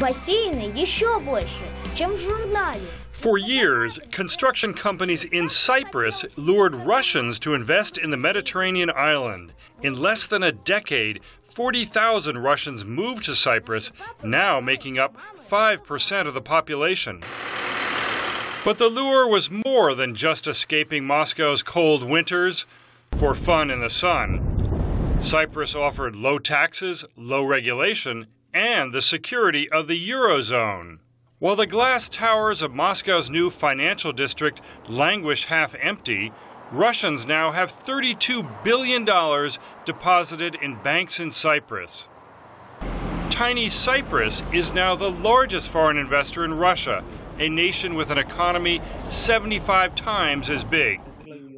Бассейны еще больше, чем в журнале. For years, construction companies in Cyprus lured Russians to invest in the Mediterranean island. In less than a decade, 40,000 Russians moved to Cyprus, now making up 5% of the population. But the lure was more than just escaping Moscow's cold winters for fun in the sun. Cyprus offered low taxes, low regulation, and the security of the Eurozone. While the glass towers of Moscow's new financial district languish half empty, Russians now have $32 billion deposited in banks in Cyprus. Tiny Cyprus is now the largest foreign investor in Russia, a nation with an economy 75 times as big.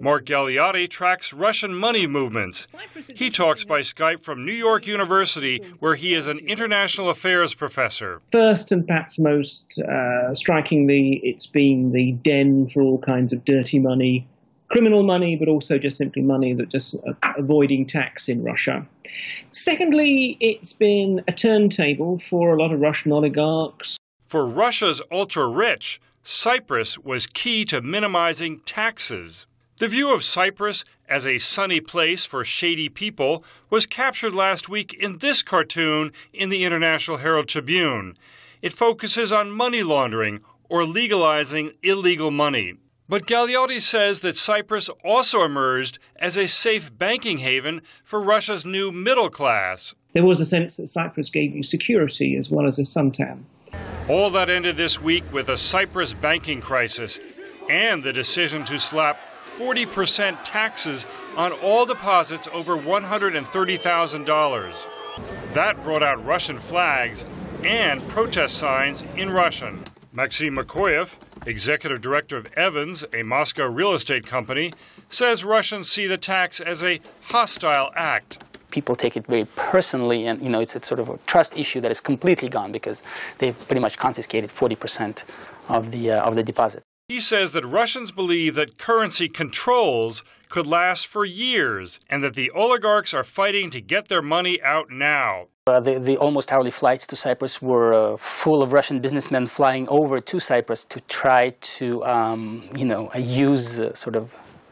Mark Galeotti tracks Russian money movements. He talks by Skype from New York University, where he is an international affairs professor. First and perhaps most strikingly, it's been the den for all kinds of dirty money, criminal money, but also just simply money that just avoiding tax in Russia. Secondly, it's been a turntable for a lot of Russian oligarchs. For Russia's ultra-rich, Cyprus was key to minimizing taxes. The view of Cyprus as a sunny place for shady people was captured last week in this cartoon in the International Herald Tribune. It focuses on money laundering or legalizing illegal money. But Galeotti says that Cyprus also emerged as a safe banking haven for Russia's new middle class. There was a sense that Cyprus gave you security as well as a suntan. All that ended this week with a Cyprus banking crisis and the decision to slap 40% taxes on all deposits over $130,000. That brought out Russian flags and protest signs in Russian. Maxim Makoyev, executive director of Evans, a Moscow real estate company, says Russians see the tax as a hostile act. People take it very personally, and it's sort of a trust issue that is completely gone because they've pretty much confiscated 40% of the deposit. He says that Russians believe that currency controls could last for years and that the oligarchs are fighting to get their money out now. The almost hourly flights to Cyprus were full of Russian businessmen flying over to Cyprus to try to,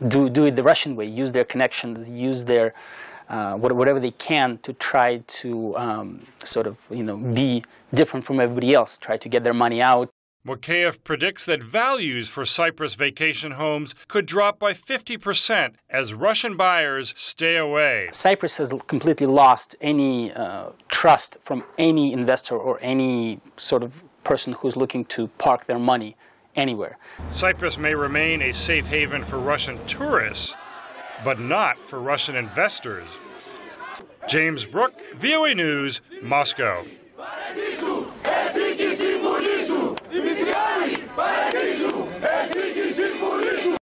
do it the Russian way, use their connections, use their whatever they can to try to be different from everybody else, try to get their money out. Makeyev predicts that values for Cyprus vacation homes could drop by 50% as Russian buyers stay away. Cyprus has completely lost any trust from any investor or any sort of person who's looking to park their money anywhere. Cyprus may remain a safe haven for Russian tourists, but not for Russian investors. James Brooke, VOA News, Moscow.